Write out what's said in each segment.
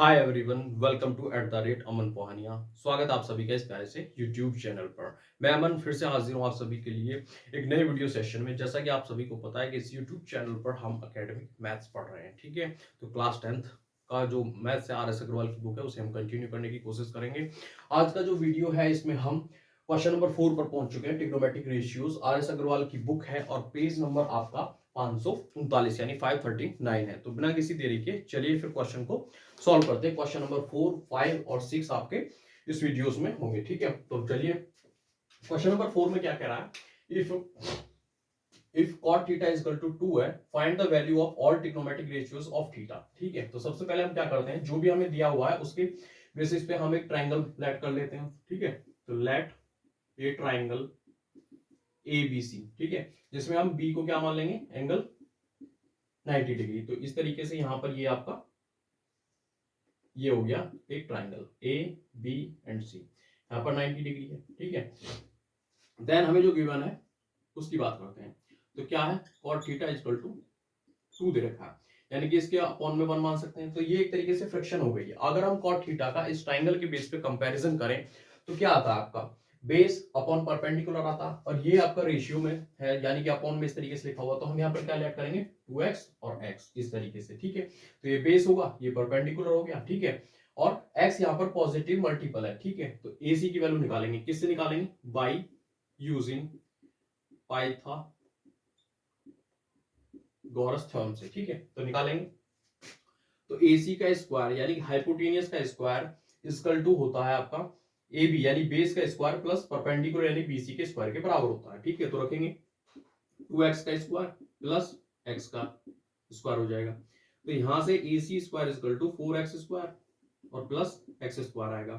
Hi everyone, welcome to @अमन पोहानिया। स्वागत है आप सभी का इस प्यारे से यूट्यूब चैनल पर। मैं अमन फिर से हाजिर हूँ आप सभी के लिए एक नए वीडियो सेशन में। जैसा कि आप सभी को पता है कि इस यूट्यूब चैनल पर हम एकेडमिक मैथ्स पढ़ रहे हैं, ठीक है। तो क्लास 10th का जो मैथ्स है RS अग्रवाल की बुक है उसे हम कंटिन्यू करने की कोशिश करेंगे। आज का जो वीडियो है इसमें हम क्वेश्चन नंबर 4 पर पहुंच चुके हैं। ट्रिग्नोमेट्रिक रेशियोज RS अग्रवाल की बुक है और पेज नंबर आपका 539 यानी 539 है। तो बिना किसी देरी के चलिए फिर क्वेश्चन को सॉल्व करते हैं। क्वेश्चन नंबर 4, 5 और 6 आपके इस वीडियोस में होंगे, ठीक है। तो चलिए क्वेश्चन नंबर 4 में क्या कह रहा है, if cot theta is equal to 2 है, find the value of all trigonometric ratios of theta. ठीक है, तो सबसे पहले हम क्या करते हैं, जो भी हमें दिया हुआ है उसके बेसिस पे हम एक ट्राइंगल लेट कर लेते हैं। ठीक है, तो लेट ए ट्राइंगल ABC, ठीक है, जिसमें हम बी को क्या मान लेंगे, एंगल 90 डिग्री। तो इस तरीके से यहां पर ये आपका ये हो गया एक ट्राइंगल ABC यहां पर 90 डिग्री है। ठीक है, देन हमें जो गिवन है उसकी बात करते हैं। तो क्या है, cot थीटा इक्वल टू 2 दे रखा है, यानी कि इसके अपॉन में 1 मान सकते हैं। तो ये एक तरीके से फ्रैक्शन हो गई है। अगर हम cot थीटा का इस ट्राइंगल के बेस पे कंपैरिजन करें तो क्या आता है, आपका बेस अपॉन परपेंडिकुलर आता, और ये आपका रेशियो में है, यानी कि अपॉन में इस तरीके से लिखा हुआ। तो हम यहाँ पर क्या ऐड करेंगे, 2x और x इस तरीके से। ठीक है, तो ये बेस होगा, ये परपेंडिकुलर हो गया। ठीक है, और x यहाँ पर पॉजिटिव मल्टीपल है। ठीक है, तो AC की वैल्यू निकालेंगे, किससे निकालेंगे, बाई यूजिंग पाइथागोरस थ्योरम से। ठीक है, तो निकालेंगे। तो AC का स्क्वायर यानी कि हाइपोटेनियस का स्क्वायर इक्वल टू होता है आपका AB यानी बेस का स्क्वायर प्लस परपेंडिकुलर यानी BC के स्क्वायर के बराबर होता है। ठीक है, तो रखेंगे 2x का स्क्वायर प्लस x का स्क्वायर हो जाएगा। तो यहां से AC square equal to 4x square और प्लस x स्क्वायर आएगा।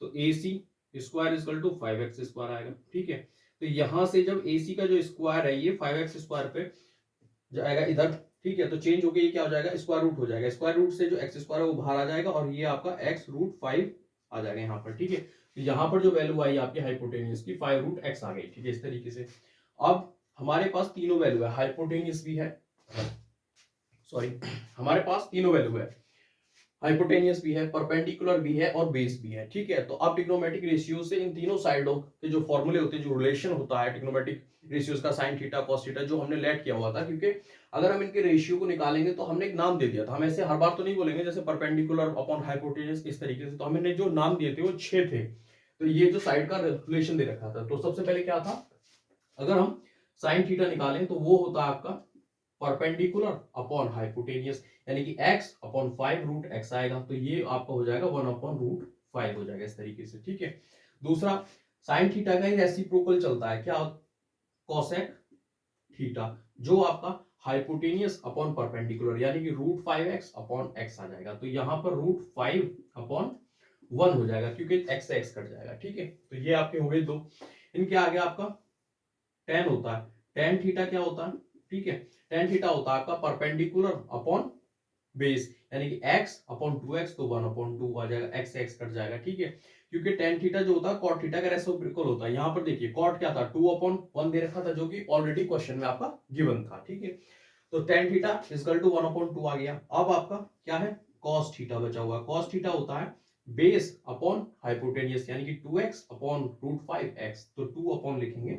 तो AC square equal to 5x square आएगा। ठीक है, तो यहां से जब AC का जो स्क्वायर है ये 5x स्क्वायर पे जाएगा इधर। ठीक है, तो चेंज होके ये क्या हो जाएगा, स्क्वायर रूट हो जाएगा। स्क्वायर रूट से जो एक्स स्क्वायर है वो बाहर आ जाएगा और ये आपका x√5 आ जाएगा यहाँ पर। ठीक है, तो यहाँ पर जो वैल्यू आई आपकी हाइपोटेनियस की 5√x आ गई। ठीक है, इस तरीके से अब हमारे पास तीनों वैल्यू है, हाइपोटेनियस भी है, सॉरी, हमारे पास तीनों वैल्यू है, हाइपोटेनियस भी है, परपेंडिकुलर भी है और बेस भी है। ठीक है, तो अब ट्रिग्नोमेट्रिक रेशियो से इन तीनों साइडों के जो फॉर्मूले होते हैं, जो रिलेशन होता है ट्रिग्नोमेट्रिक रेशियोज का, साइन थीटा कॉस थीटा, जो हमने लेट किया हुआ था, क्योंकि अगर हम इनके रेशियो को निकालेंगे तो हमने एक नाम दे दिया था। हम ऐसे हर बार तो नहीं बोलेंगे जैसे परपेंडिकुलर अपॉन हाइपोटेनियस इस तरीके से, तो हमने जो नाम दिए थे वो 6 थे। तो ये जो साइड का रिलेशन दे रखा था, तो सबसे पहले क्या था, अगर हम साइन थीटा निकालें तो वो होता है आपका परपेंडिकुलर अपॉन हाइपोटेनियस, यानी कि x अपॉन 5√x आएगा। तो ये आपका हो जाएगा 1/√5 हो जाएगा इस तरीके से। ठीक है, दूसरा साइन थीटा का ही रेसिप्रोकल चलता है, क्या, कोसेक थीटा, जो आपका हाइपोटेनियस अपॉन परपेंडिकुलर यानी कि √5x अपॉन x आ जाएगा। तो यहां पर √5/1 हो जाएगा क्योंकि x से x कट जाएगा। ठीक है, तो ये आपके हो गए दो। इनके आगे आपका टेन होता है, टेन थीटा क्या होता है, ठीक है, टेन थीटा होता है आपका परपेंडिकुलर अपॉन बेस, यानी कि x अपॉन 2x, तो 1/2 आ जाएगा, x से x कट जाएगा। ठीक है, क्योंकि टेन थीटा जो होता है कॉट थीटा का रेसिप्रोकल होता है। यहां पर देखिए कॉट क्या था, 2/1 दे रखा था, जो कि ऑलरेडी क्वेश्चन में आपका गिवन था। ठीक है, तो टेन थीटा इक्वल टू 1/2 आ गया। अब आपका क्या है, कॉस थीटा बचा हुआ है। कॉस थीटा होता है बेस अपॉन हाइपोटेनियस, यानी कि 2x अपॉन √5x, तो 2 अपॉन लिखेंगे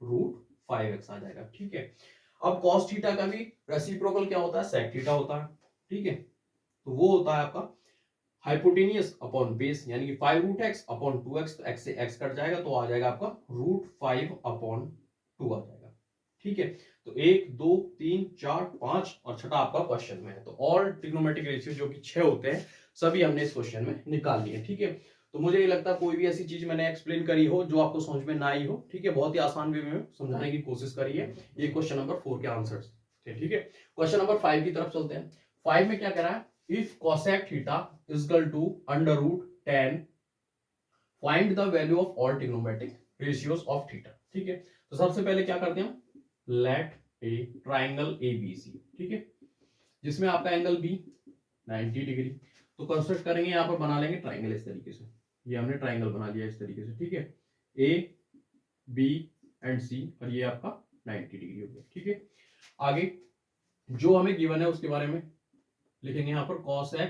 √5x आ जाएगा। ठीक है, अब cos थीटा का भी रेसिप्रोकल क्या होता है, sec थीटा होता है। ठीक है, तो वो होता है आपका हाइपोटेनियस अपॉन बेस, यानी कि 5√x अपॉन 2x, तो x से x कट जाएगा, तो आ जाएगा आपका √5/2 आ जाएगा। ठीक है, तो 1 2 3 4 5 और छठा आपका क्वेश्चन में है। तो ऑल ट्रिग्नोमेट्रिक रेशियो जो कि 6 होते हैं सभी हमने इस क्वेश्चन में निकाल लिए। ठीक है, तो मुझे ये लगता है कोई भी ऐसी चीज मैंने एक्सप्लेन करी हो जो आपको समझ में ना आई हो, ठीक है, बहुत ही आसान वे में समझाने की कोशिश करी है। ये क्वेश्चन नंबर 4 के आंसर्स थे। ठीक है, क्वेश्चन नंबर 5 की तरफ चलते हैं। 5 में क्या कह रहा है, if cosec theta equal to √10, find the value of all trigonometric ratios of theta. ठीक है, तो सबसे पहले क्या करते हैं, लेट ए ट्राइंगल ABC, ठीक है, जिसमें आपका एंगल B 90 डिग्री। तो कंस्ट्रक्ट करेंगे, यहां पर बना लेंगे ट्राइंगल इस तरीके से। ये हमने ट्राइंगल बना लिया इस तरीके से। ठीक है, A B एंड C, और ये आपका 90 डिग्री हो गया। ठीक है, आगे जो हमें गिवन है उसके बारे में लिखेंगे, यहां पर cosec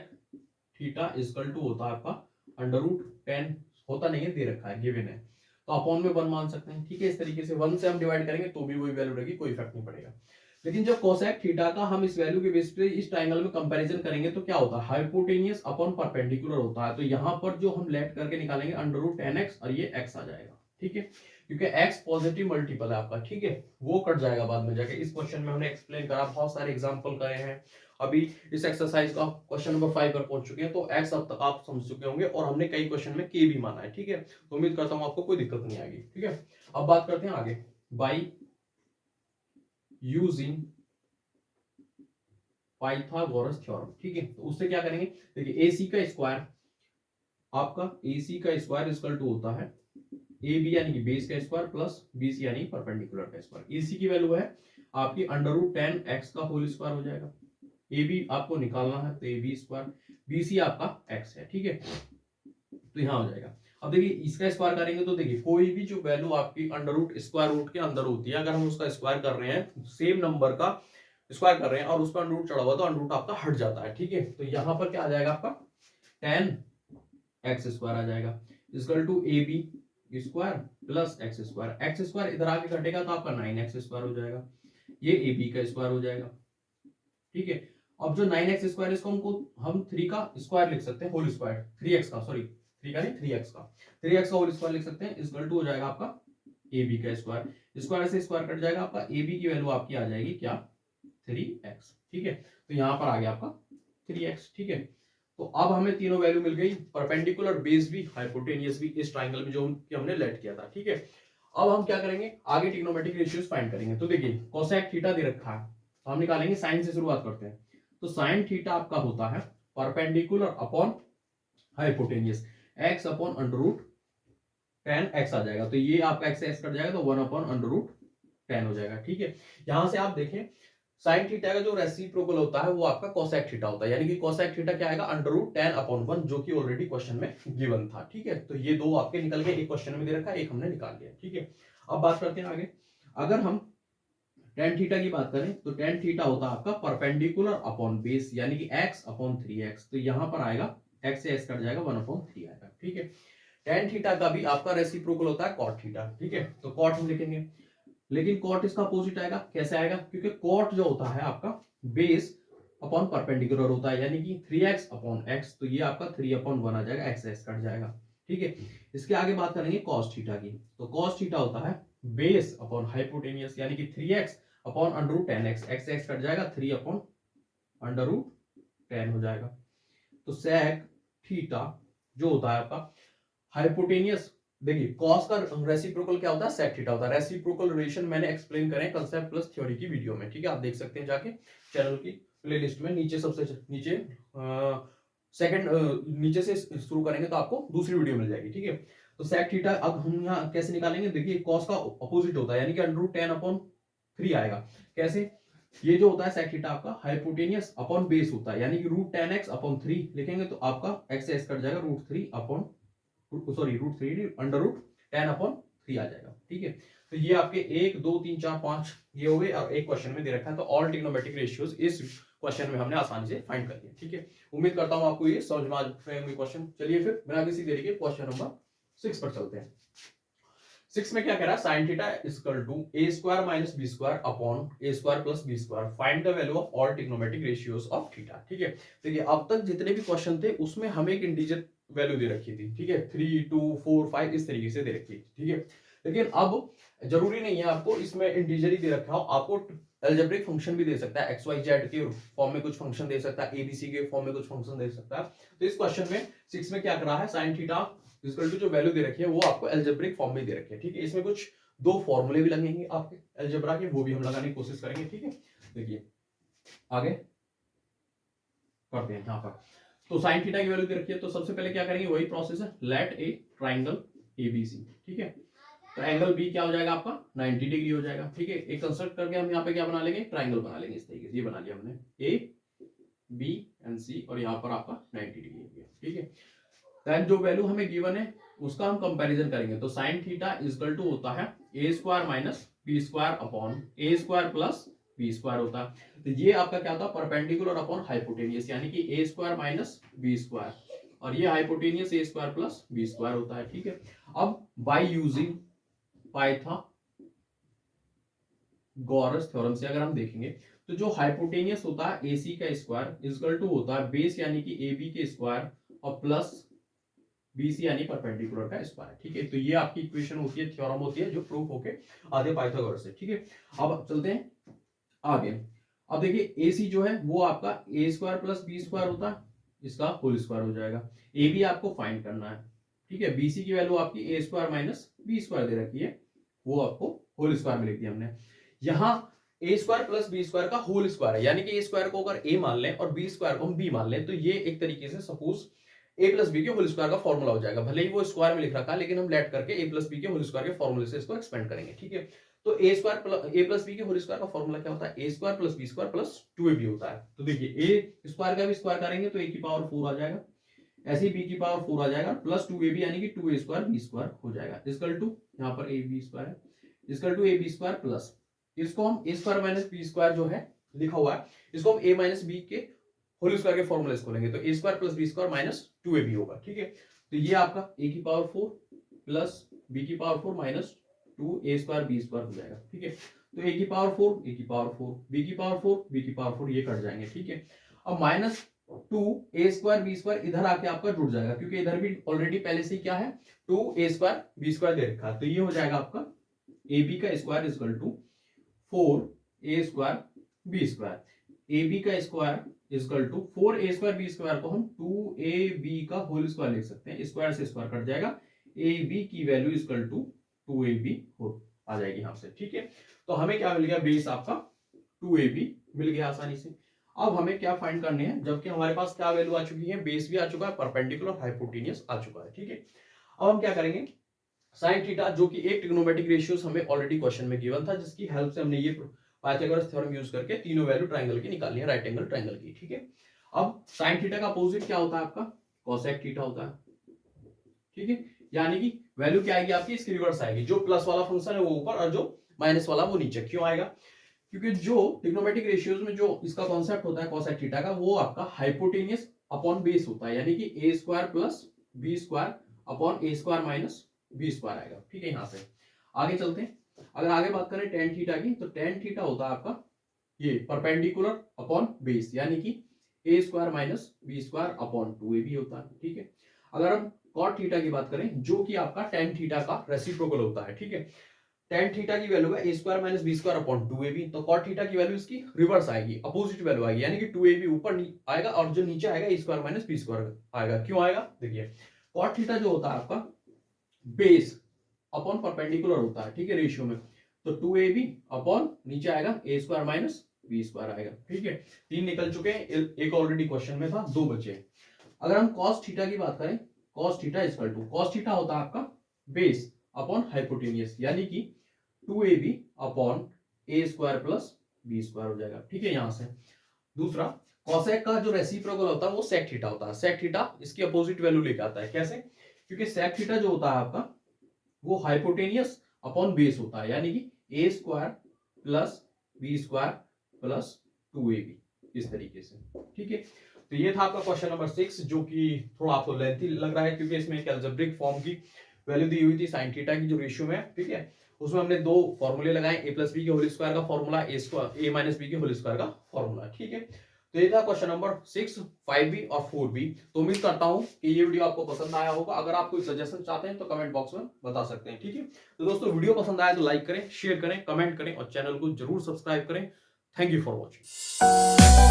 थीटा इक्वल टू होता है आपका अंडर रूट 10, होता नहीं है, दे रखा है, गिवन है, तो अपॉन में 1 मान सकते हैं। ठीक है, इस तरीके से 1 से हम डिवाइड करेंगे तो भी वही वैल्यू रहेगी, कोई इफेक्ट नहीं पड़ेगा। लेकिन जब कोसेक थीटा का हम इस वैल्यू के बेस पे इस ट्रायंगल में कंपैरिजन करेंगे तो क्या होता है, हाइपोटेनियस अपॉन परपेंडिकुलर होता है। तो यहाँ पर जो हम लेट करके निकालेंगे अंडर रूट 10x और ये x आ जाएगा। ठीक है, क्योंकि x पॉजिटिव मल्टीपल है आपका। ठीक है, वो कट जाएगा बाद में जाके। इस क्वेश्चन में हमने एक्सप्लेन करा, बहुत सारे एग्जांपल करे हैं। अभी इस एक्सरसाइज का क्वेश्चन नंबर 5 पर पहुंच चुके हैं, तो x अब तक आप समझ चुके होंगे और हमने कई क्वेश्चन में k भी माना है। ठीक है, तो उम्मीद करता हूं आपको कोई दिक्कत नहीं आएगी। ठीक है, अब बात करते हैं आगे। By using Pythagoras theorem. ठीक है, तो उससे क्या करेंगे, देखिए AC का स्क्वायर, आपका AC का स्क्वायर इक्वल टू होता है AB यानी कि बेस का स्क्वायर प्लस BC यानी परपेंडिकुलर का स्क्वायर। AC की वैल्यू है आपकी अंडर रूट 10x का होल स्क्वायर हो जाएगा। AB आपको निकालना है तो AB स्क्वायर, BC आपका x है। ठीक है, तो यहां हो जाएगा। अब देखिए इसका स्क्वायर करेंगे तो देखिए कोई भी जो वैल्यू आपकी अंडर रूट स्क्वायर रूट के अंदर होती है, अगर हम उसका स्क्वायर कर रहे हैं, सेम नंबर का स्क्वायर कर रहे हैं और उस पर अंडर रूट चढ़ा हुआ तो अंडर रूट आपका हट जाता है। ठीक है, तो यहां पर क्या आ जाएगा आपका 10x स्क्वायर आ जाएगा equal to AB square plus x square. x square इधर आके घटेगा तो आपका 9x स्क्वायर हो जाएगा, ये AB का स्क्वायर हो जाएगा। ठीक है, अब जो 9x स्क्वायर इसको हम 3 का स्क्वायर लिख सकते हैं, होल स्क्वायर 3x का, सॉरी 3 का नहीं 3x का, 3x का होल स्क्वायर लिख सकते हैं इक्वल टू हो जाएगा आपका AB का स्क्वायर। स्क्वायर से स्क्वायर कट जाएगा, आपका AB की वैल्यू आपकी आ जाएगी क्या 3x। ठीक है, तो यहां पर आ गया आपका 3x। ठीक है, तो अब हमें तीनों वैल्यू मिल गई, परपेंडिकुलर, बेस भी, हाइपोटेनियस भी, इस ट्रायंगल में जो हमने लेट किया था। ठीक है, अब हम क्या करेंगे, आगे ट्रिग्नोमेट्रिक रेशियोज फाइंड करेंगे। तो देखिए कोसेक थीटा दे रखा है, तो हम निकालेंगे साइन से शुरुआत करते हैं। तो साइन थीटा आपका होता है perpendicular upon hypotenuse, x upon under root 10x आ जाएगा। तो ये आपका x से x कट जाएगा तो 1 अपॉन अंडर रूट 10 हो जाएगा। ठीक है, यहां से आप देखें साइन थीटा का जो रेसिप्रोकल होता है वो आपका कोसेक थीटा होता है, यानी कि कोसेक थीटा क्या आएगा अंडर रूट 10 अपॉन 1, जो कि ऑलरेडी क्वेश्चन में गिवन था। ठीक है, तो ये दो आपके निकल गए, एक क्वेश्चन में दे रखा है, एक हमने निकाल लिया। ठीक है, अब बात करते हैं आगे। अगर हम टेन थीटा की बात करें तो टेन थीटा होता है आपका परपेंडिकुलर अपॉन बेस, यानी कि x अपॉन 3x। तो यहां पर आएगा x से x कट जाएगा 1 अपॉन 3 आएगा। ठीक है, टेन थीटा का भी आपका रेसिप्रोकल होता है कॉट थीटा। ठीक है, तो कॉट हम लिखेंगे, लेकिन कॉट इसका अपोजिट आएगा। कैसे आएगा, क्योंकि कॉट जो होता है आपका बेस अपॉन परपेंडिकुलर होता है, यानी कि 3x अपॉन x, तो ये आपका 3 अपॉन 1 आ जाएगा, x से x कट जाएगा। ठीक है, इसके आगे बात करेंगे कॉस थीटा की। तो कॉस थीटा होता है बेस अपॉन हाइपोटेनियस, यानी कि 3x upon under root 10x, x से x कट जाएगा, 3 अपॉन अंडर रूट 10 हो जाएगा। तो सेक थीटा जो होता है आपका हाइपोटेनियस, देखिए कॉस का रेसिप्रोकल क्या होता है, सेक थीटा होता है। रेसिप्रोकल रिलेशन मैंने एक्सप्लेन करे कंसेप्ट प्लस थ्योरी की वीडियो में। ठीक है, आप देख सकते हैं जाके चैनल की प्लेलिस्ट में, नीचे सबसे नीचे सेकंड नीचे से शुरू करेंगे तो आपको दूसरी वीडियो मिल जाएगी। ठीक है, तो सेक थीटा अब हम यहाँ कैसे निकालेंगे, देखिए कॉस का अपोजिट होता है, यानी कि अंडर रूट 10 अपॉन 3 आएगा। कैसे, ये जो होता है सेक थीटा आपका हाइपोटेनियस अपॉन बेस होता है, यानी कि रूट 10x अपॉन 3 लिखेंगे तो आपका x से x कट जाएगा, root 3 upon sorry root 3 under root 10 upon 3 आ जाएगा। ठीक है, तो ये आपके 1 2 3 4 5 ये हो गए, और एक क्वेश्चन में दे रखा है। तो ऑल ट्रिग्नोमेट्रिक रेशियोज इस क्वेश्चन में हमने आसानी से फाइंड कर लिया। ठीक है, उम्मीद करता हूं आपको ये समझ में आ गए होंगे क्वेश्चन। चलिए फिर बिना किसी देरी के क्वेश्चन नंबर 6 पर चलते हैं। 6 में क्या कह रहा है, sine theta equal to a square minus b square upon a square plus b square, find the value of all trigonometric ratios of theta. ठीक है, देखिए अब तक जितने भी क्वेश्चन थे उसमें हमें एक इंटीजर वैल्यू दे रखी थी। ठीक है, 3 2 4 5 इस तरीके से दे रखी है। ठीक है, लेकिन अब जरूरी नहीं है आपको इसमें इंटीजर ही दे रखा हो, आपको एल्जेब्रिक फंक्शन भी दे सकता है, एक्स वाई जेड के फॉर्म में कुछ फंक्शन दे सकता है, एबीसी के फॉर्म में कुछ फंक्शन दे सकता है। तो इस क्वेश्चन में 6 में क्या कर रहा है, साइन थीटा इक्वल टू जो वैल्यू दे रखी है वो आपको एल्जेब्रिक फॉर्म में दे रखी है। ठीक है, इसमें कुछ दो फॉर्मूले भी लगेंगे आपके एल्जेब्रा के, वो भी हम लगाने की कोशिश करेंगे। ठीक है, देखिए आगे करते हैं यहाँ पर। तो साइन थीटा की वैल्यू दे रखी है, तो सबसे पहले क्या करेंगे, वही प्रोसेस है, लेट ए ट्राइंगल एबीसी। ठीक है, तो एंगल बी क्या हो जाएगा आपका 90 डिग्री हो जाएगा। ठीक है, एक कंस्ट्रक्ट करके हम यहाँ पे क्या बना लेंगे, ट्राइंगल बना लेंगे। इस तरीके से ये बना लिया हमने, ए बी एंड सी, और यहाँ पर आपका 90 डिग्री हो गया। ठीक है, देन जो वैल्यू हमें गिवन है उसका हम कंपैरिजन करेंगे। तो साइन थीटा इक्वल टू होता है a square minus b square upon a square plus b square होता है। तो ये आपका क्या होता है, परपेंडिकुलर अपॉन हाइपोटेनियस, यानी कि a square minus b square, और ये हाइपोटेनियस ए स्क्वायर प्लस बी स्क्वायर होता है। ठीक है, अब बाय यूजिंग पाइथागोरस थ्योरम से अगर हम देखेंगे तो जो हाइपोटेनियस होता है ए सी का स्क्वायर इक्वल टू होता है बेस यानी कि ए बी के स्क्वायर और प्लस बी सी यानी परपेंडिकुलर का स्क्वायर। ठीक है, तो ये आपकी इक्वेशन होती है, थ्योरम होती है जो प्रूफ होके आते पाइथागोरस से। ठीक है, अब चलते हैं आगे। अब देखिए ए सी जो है वो आपका ए स्क्वायर प्लस बी स्क्वायर होता है, इसका होल स्क्वायर हो जाएगा। ए बी आपको फाइंड करना है। ठीक है, बी सी की वैल्यू आपकी ए स्क्वायर माइनस बी स्क्वायर दे रखी है, वो आपको होल स्क्वायर में लिख दिया हमने। यहाँ ए स्क्वायर प्लस बी स्क्वायर का होल स्क्वायर है, यानी कि ए स्क्वायर को अगर ए मान लें और बी स्क्वायर को हम बी मान लें तो ये एक तरीके से सपोज ए प्लस बी के होल स्क्वायर का फॉर्मूला हो जाएगा। भले ही वो स्क्वायर में लिख रखा है लेकिन हम लेट करके ए प्लस बी के होल स्क्वायर के फॉर्मूले से इसको एक्सपेंड करेंगे। ठीक है, तो ए प्लस बी के होल स्क्वायर का फॉर्मूला क्या होता है, a square plus b square plus 2ab होता है। तो देखिए ए स्क्वायर का भी स्क्वायर करेंगे तो ए की पावर 4 आ जाएगा, ऐसे ही बी की पावर 4 आ जाएगा, प्लस 2ab यानी कि 2a स्क्वायर बी स्क्वायर हो जाएगा, इक्वल टू यहाँ पर ए बी स्क्वायर है, equal to a b square plus इसको हम a square minus b square जो है लिखा हुआ है इसको हम ए माइनस बी के होल स्क्वायर के फॉर्मूले से खोलेंगे तो a square plus b square minus 2ab होगा। ठीक है, तो ये आपका ए की पावर 4 प्लस बी की power 4 minus 2a square b square हो जाएगा। ठीक है, तो ए की पावर 4 ए की पावर 4 बी की पावर 4 बी की पावर 4 ये कट जाएंगे। ठीक है, अब minus 2a square b square इधर आके आपका जुड़ जाएगा क्योंकि इधर भी ऑलरेडी पहले से क्या है 2a स्क्वायर बी स्क्वायर दे रखा है, तो ये हो जाएगा आपका ए बी का square equal to 4a square b square, a b का square equal to 4a square b square को हम 2ab का होल स्क्वायर लिख सकते हैं, स्क्वायर से स्क्वायर कट जाएगा, ab की वैल्यू इक्वल टू 2ab हो आ जाएगी यहाँ से। ठीक है, तो हमें क्या मिल गया, बेस आपका 2ab मिल गया आसानी से। अब हमें क्या फाइंड करने हैं, जबकि हमारे पास क्या वैल्यू आ चुकी है, बेस भी आ चुका है, परपेंडिकुलर हाइपोटेनियस आ चुका है। ठीक है, अब हम क्या करेंगे, साइन थीटा जो कि एक ट्रिग्नोमेट्रिक रेशियोस हमें ऑलरेडी क्वेश्चन में गिवन था, जिसकी हेल्प से हमने ये पाइथागोरस थ्योरम यूज करके तीनों वैल्यू ट्रायंगल की निकालनी है, राइट एंगल ट्रायंगल की। ठीक है, अब साइन थीटा का अपोजिट क्या होता है आपका, कोसेक थीटा होता है। ठीक है, यानी कि वैल्यू क्या आएगी आपकी, इसकी रिवर्स आएगी, जो प्लस वाला फंक्शन है वो ऊपर और जो माइनस वाला वो नीचे। क्यों आएगा, क्योंकि जो ट्रिग्नोमेट्रिक रेशियोज में जो इसका कॉन्सेप्ट होता है कोसेक थीटा का, वो आपका हाइपोटेनियस अपॉन बेस होता है, यानी कि a square plus b square upon a square minus b square आएगा। ठीक है, यहां से आगे चलते हैं। अगर आगे बात करें टेन थीटा की, तो टेन थीटा होता है आपका ये परपेंडिकुलर अपॉन बेस, यानी कि a square minus b square upon 2ab होता है। ठीक है, अगर हम कॉट थीटा की बात करें जो कि आपका टेन थीटा का रेसिप्रोकल होता है। ठीक है, टेन थीटा की वैल्यू है a square minus b square upon 2ab, तो कॉट थीटा की वैल्यू इसकी रिवर्स आएगी, अपोजिट वैल्यू आएगी, यानी कि 2ab ऊपर आएगा और जो नीचे आएगा ए स्क्वायर माइनस बी स्क्वायर आएगा। क्यों आएगा, देखिए कॉट थीटा जो होता है आपका बेस अपॉन परपेंडिकुलर होता है। ठीक है, रेशियो में, तो 2ab अपॉन नीचे आएगा ए स्क्वायर माइनस बी स्क्वायर आएगा। ठीक है, 3 निकल चुके हैं, एक ऑलरेडी क्वेश्चन में था, 2 बचे। अगर हम कॉस थीटा की बात करें, cos theta equal to, cos theta होता है आपका बेस अपॉन हाइपोटेनियस, यानी कि 2ab अपॉन a square plus b square हो जाएगा। ठीक है, यहां से दूसरा कॉसेक का जो रेसिप्रोकल होता है वो सेक थीटा होता है, सेक थीटा इसकी अपोजिट वैल्यू लेके आता है। कैसे, क्योंकि सेक थीटा जो होता है आपका वो हाइपोटेनियस अपॉन बेस होता है, यानी कि a square plus b square plus 2ab, इस तरीके से। ठीक है, तो ये था आपका क्वेश्चन नंबर 6, जो कि थोड़ा आपको लेंथी लग रहा है क्योंकि इसमें एक अलजेब्रिक फॉर्म की वैल्यू दी हुई थी साइन थीटा की जो रेशियो में। ठीक है, उसमें हमने 2 फॉर्मूले लगाए, ए प्लस बी के होल स्क्वायर का फॉर्मूला, ए माइनस बी के होल स्क्वायर का फॉर्मूला। ठीक है, तो ये था क्वेश्चन नंबर 6, 5b और 4b। तो उम्मीद करता हूं कि ये वीडियो आपको पसंद आया होगा। अगर आप कोई सजेशन चाहते हैं तो कमेंट बॉक्स में बता सकते हैं। ठीक है, तो दोस्तों वीडियो पसंद आया तो लाइक करें, शेयर करें, कमेंट करें और चैनल को जरूर सब्सक्राइब करें। Thank you for watching.